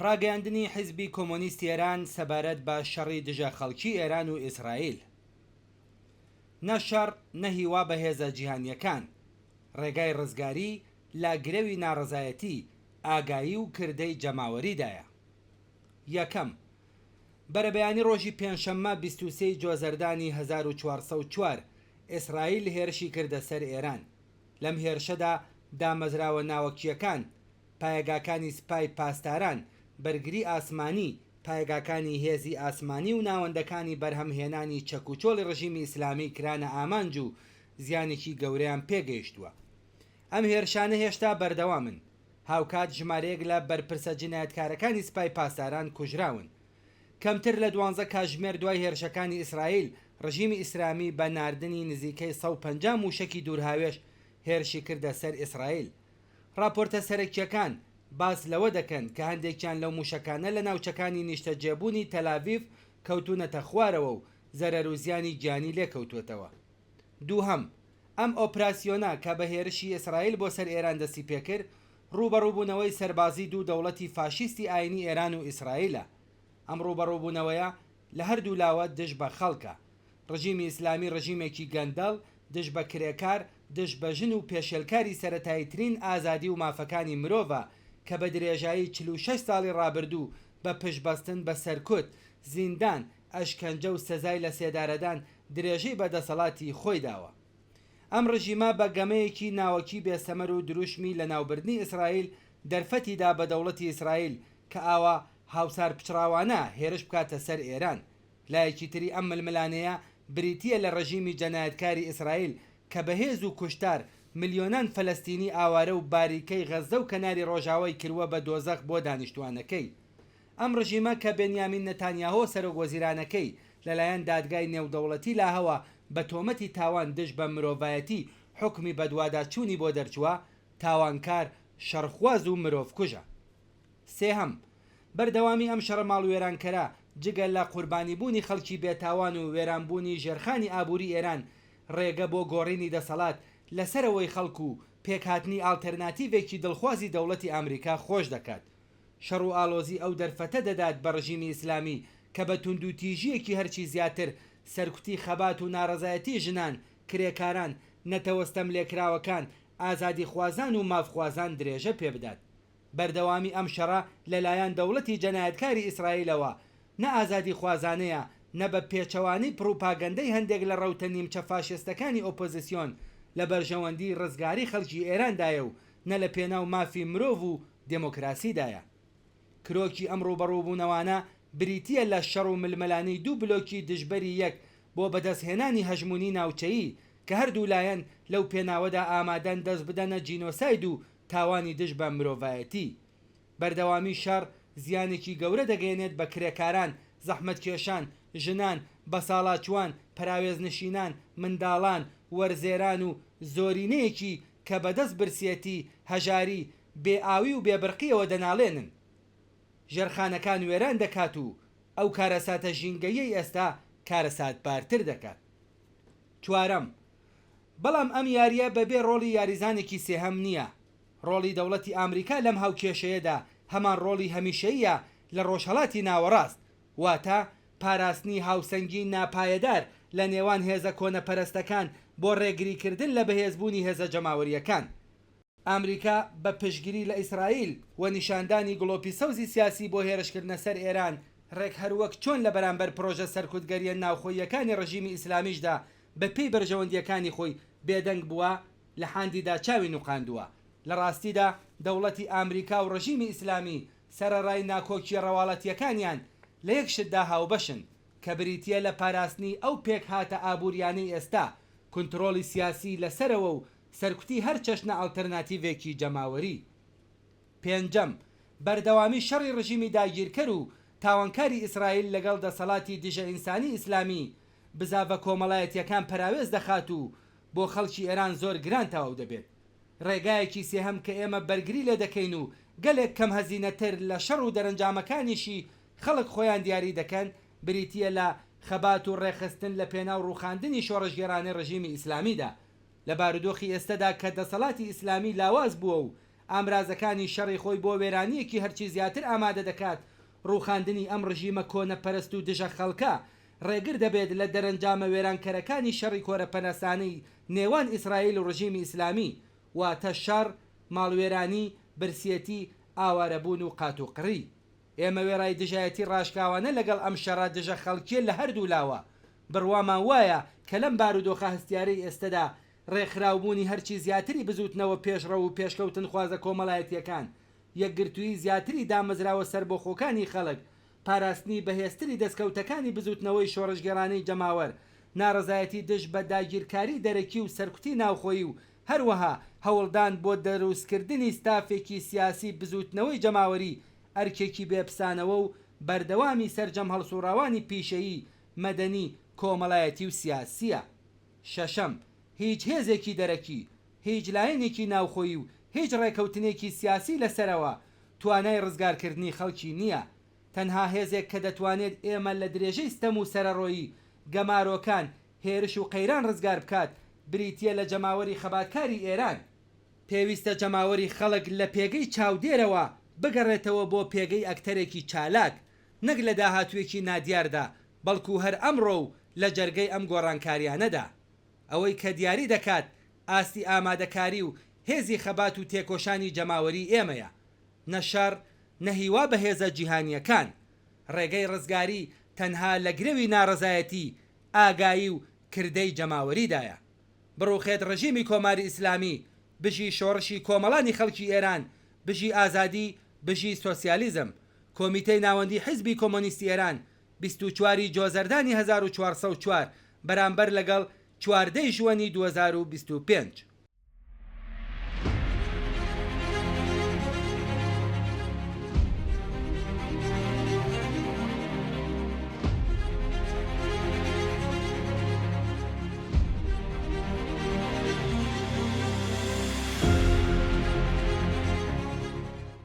ڕاگەیاندنی حیزبی کۆمۆنیستی ئێران سەبارەت بە شەڕی دژە خەڵکی ئێران و ئیسرائیل. نەشەڕ نەهیوا بە هێزە جیهانیەکان، ڕێگای ڕزگاری لا گرەوی ناڕزایەتی، ئاگایی و کردەی جەماوەریدایە. یەکەم، بەرەبەیانی ڕۆژی پێنجشەممە 23 جۆزەردانی 1404 ئیسرائیل هێرشی کردە سەر ئێران. لەم هێرشەدا دامەزراوە ناوەکیەکان، پایەگاکانی سپای پاسداران، بەرگری ئاسمانی، پایگاکانی هێزی ئاسمانی و ناوەندەکانی بەرهەمهێنانی چەکوچۆڵی ڕژیمی ئیسلامی کرانە ئامانج و زیانێکی گەورەیان پێگەیشتووە. ئەم هێرشانە هێشتا بەردەوامن. هاوکات ژمارەیەک لە بەرپرسە جینایەتکارەکانی سپای پاسداران کوژراون. کەمتر لە 12 کاتژمێر دوای هێرشەکانی ئیسرائیل، ڕژیمی ئیسلامی بە ناردنی نزیکەی 150 موشکی دوورهاوێش هێرشی کردە سەر ئیسرائیل. راپۆرتە سەرەکیەکان باس لەوە دەکەن کە هەندێکیان لەو موشەکانە لە ناوچەکانی نیشتەجێبوونی تەلاڤیڤ کەوتونەتە خوارەوە و زەرەر و زیانی گیانی لێکەوتوێتەوە. دووهەم، ئەم ئۆپراسیۆنە کە بە هێرشی ئیسرائیل بۆ سەر ئێران دەستی پێکرد، ڕوبەڕووبوونەوەی سەربازی دوو دەوڵەتی فاشیستی ئاینی ئێران و ئیسرائیلە. ئەم ڕوبەڕووبوونەوەیە لە هەردوو لاوە دژ بە خەڵکە. ڕژیمی ئیسلامی ڕژیمێکی گەندەڵ، دژ بە کرێکار، دژ بە ژن و پێشێلکاری سەرەتاییترین ئازادی و مافەکانی مرۆڤە کە بە درێژایی 46 ساڵی ڕابردوو بە پشتبەستن بە سەرکوت، زیندان، ئەشکەنجە و سەزای لە سێدارەدان درێژەی بەدەسەڵاتی خۆی داوە. ئەم ڕژیمە بە گەمەیەکی ناوەکی بێسەمەر و دروشمی لە ناوبردنی ئیسرائیل دەرفەتیدا بە دەوڵەتی ئیسرائیل کە ئاوا هاوسار پچراوانە هێرش بکاتە سەر ئێران. لایەکی تری ئەم ململانەیە بریتیە لە ڕژیمی جەنایەتکاری ئیسرائیل کە بەهێز و کوشتار ملیۆنان فەلەستینی ئاوارە و باریکەی غەزە و کەناری ڕۆژاوای کردووە بە دۆزەخ بۆ دانیشتوانەکەی. ئەم ڕژیمە کە بێنیامین نەتانیاهۆ سەرۆکوەزیرانەکەی لەلایەن دادگای نێودەوڵەتی لاهەوە بە تۆمەتی تاوان دژ بە مرۆڤایەتی حکمی بەدواداچوونی بۆ دەرچووە، تاوانکار، شەڕخواز و مرۆڤکوژە. سێهەم، بەردەوامی ئەم شەڕە ماڵوێرانکەرە جگە لە قوربانیبوونی خەڵکی بێتاوان و وێرانبوونی ژێرخانی ئابووری ئێران ڕێگە بۆ گۆڕینی دەسەڵات لەسەرەوەی خەڵکو و پێکهاتنی ئالتەرناتیڤێکی دڵخوازی دەوڵەتی ئەمریکا خۆش دەکات. شەڕ و ئالۆزی ئەو دەرفەتە دەدات بە ڕژیمی ئیسلامی کە بە توندوتیژیەکی هەرچی زیاتر سەرکوتی خەبات و ناڕزایەتی ژنان، کرێکاران، نەتەوەستەم لێکراوەکان، ئازادی خوازان و مافخوازان درێژە پێ بدات. بەردەوامی ئەم شەڕە لەلایەن دەوڵەتی جەنایەتکاری ئیسرائیلەوە نە ئازادی خوازانەیە، نە بە پێچەوانی پروپاگەندەی هەندێک لە ڕەوتە نیمچە فاشێستەکانی ئۆپۆزیسیۆن لە بەرژەوەندی ڕزگاری خەڵکی ئێراندایە و نە لە پێناو مافی مرۆڤ و دموکراسیدایە. کرۆکی ئەم ڕوبەڕووبوونەوانە بریتیە لە شەڕ و ململانەی دوو بلۆکی دژبەری یەک بۆ بەدەستهێنانی هەژمونی ناوچەیی کە هەردوو لایەن لەو پێناوەدا ئامادەن دەست بدەنە جینۆساید و تاوانی دژ بە مرۆڤایەتی. بەردەوامی شەڕ زیانێکی گەورە دەگەێنێت بە کرێکاران، زەحمەتکێشان، ژنان، بەساڵاچوان، پراوێزنشینان، منداڵان، وەرزێران و زۆرینەیەکی کە بەدەست برسێتی، هەژاری، بێئاوی و بێبرقیەوە دەناڵێنن. ژێرخانەکان وێران دەکات و ئەو کارەساتە ژینگەیەی ئێستا کارەساتبارتر دەکات. چوارەم، بەڵام ئەم یاریە بەبێ ڕۆڵی یاریزانێکی سێهەم نییە. ڕۆڵی دەوڵەتی ئامریکا لەم هاوکێشەیەدا هەمان ڕۆڵی هەمیشەییە لە ڕۆژهەڵاتی ناوەڕاست، واتە پاراستنی هاوسەنگی ناپایەدار لە نێوان هێزە کۆنەپەرستەکان بۆ ڕێگریکردن لە بەهێزبوونی هێزە جەماوەریەکان. ئامریکا بە پشتگیری لە ئیسرائیل و نیشاندانی گڵۆپی سەوزی سیاسی بۆ هێرشکردنە سەر ئێران ڕێک هەروەک چۆن لە بەرامبەر پرۆژە سەرکوتگەریە ناوخۆییەکانی ڕژیمی ئیسلامیشدا بە پێی بەرژەوەندیەکانی خۆی بێدەنگ بووە لە حاندیدا چاوی نوقاندووە. لە ڕاستیدا دەوڵەتی ئامریکا و ڕژیمی ئیسلامی سەرەڕای ناکۆکی ڕەواڵەتیەکانیان لە یەک شتدا هاوبەشن کە بریتیە لە پاراستنی ئەو پێک هاتە ئابووریانەی ئێستا، کنترۆلی سیاسی لەسەرەوە و سەرکوتی هەر چەشنە ئالتەرناتیڤێکی جەماوەری. پێنجەم، بەردەوامی شەڕی ڕژیمی داگیرکەر و تاوانکاری ئیسرائیل لەگەڵ دەسەڵاتی دژە ئینسانی ئیسلامی بزاڤە کۆمەڵایەتیەکان پەراوێز دەخات و بۆ خەڵکی ئێران زۆر گران تەواو دەبێت. ڕێگایەکی سێهەم کە ئێمە بەرگری لێ دەکەین و گەلێک کەم هەزینەتر لە شەڕ و دەرەنجامەکانیشی خەڵک خۆیان دیاری دەکەن، بریتیە لە خەبات و ڕێخستن لە پێناو ڕووخاندنی شۆڕژگێرانی ڕژیمی ئیسلامیدا. لە بارودۆخی ئێستەدا کە دەسەڵاتی ئیسلامی لاواز بووە و ئامرازەکانی شەڕی خۆی بۆ وێرانیەکی هەرچی زیاتر ئامادە دەکات ڕووخاندنی ئەم ڕژیمە کۆنە پەرست و دژە خەڵکە ڕێگر دەبێت لە دەرەنجامە وێرانکەرەکانی شەڕی کۆرەپەنەسانەی نێوان ئیسرائیل و ڕژیمی ئیسلامی واتە شەڕ ماڵوێرانی برسیەتی ئاوارەبوون و قاتوقڕی. ئێمە وێڕای دژایەتی ڕاشکاوانە لەگەڵ ئەم شەڕە دژە خەڵکیە لە هەردوو لاوە بڕوامان وایە کە لەم بارودۆخە هەستیارەی ئێستەدا ڕێکخراوبوونی هەرچی زیاتری بزوتنەوە پێشڕە و پێشکەوتن خوازە کۆمەڵایەتیەکان یەکگرتووی زیاتری دامەزراوە سەر بۆ خۆکانی خەڵک پاراستنی بەهێزتری دەستکەوتەکانی بزوتنەوەی شۆڕژگەڕانەی جەماوەر ناڕزایەتی دژ بە داگیرکاری دەرەکی و سەرکوتی ناوخۆیی و هەروەها هەوڵدان بۆ دەروستکردنی ستافێکی سیاسی بزوتنەوەی جەماوەری ئەرکێکی بێپسانەوە و بەردەوامی سەرجەم هەڵسوڕاوانی پیشەیی مەدەنی کۆمەڵایەتی و سیاسیە. شەشەم، هیچ هێزێکی دەرەکی هیچ لایەنێکی ناوخۆیی و هیچ ڕێکەوتنێکی سیاسی لەسەرەوە توانای ڕزگارکردنی خەڵکی نییە. تەنها هێزێک کە دەتوانێت ئێمە لە درێژەی ستەم و سەرەڕۆیی گەمارۆکان هێرش و قەیران ڕزگار بکات بریتە لە جەماوەری خەباتکاری ئێران. پێویستە جەماوەری خەڵک لە پێگەی چاودێرەوە بگەڕێتەوە بۆ پێگەی ئەکتەرێکی چالاک نەک لە داهاتوێکی نادیاردا بەڵکو هەر ئەمڕۆ و لە جەرگەی ئەم گۆڕانکاریانەدا. ئەوەی کە دیاری دەکات ئاستی ئامادەکاری و هێزی خەبات و تێکۆشانی جەماوەری ئێمەیە نەشەڕ نەهیوا بە هێزە جیهانیەکان. ڕێگەی ڕزگاری تەنها لە گرێوی ناڕزایەتی ئاگایی و کردەی جەماوەریدایە. بڕوخێت ڕژیمی کۆماری ئیسلامی بژی شۆڕشی کۆمەڵانی خەڵکی ئێران بژی ئازادی بژی سۆسیالیزم. کۆمیتەی ناوەندی حیزبی کۆمۆنیستی ئێران 24 جۆزەردانی 1404 بەرامبەر لەگەڵ 14 ژوەنی 2025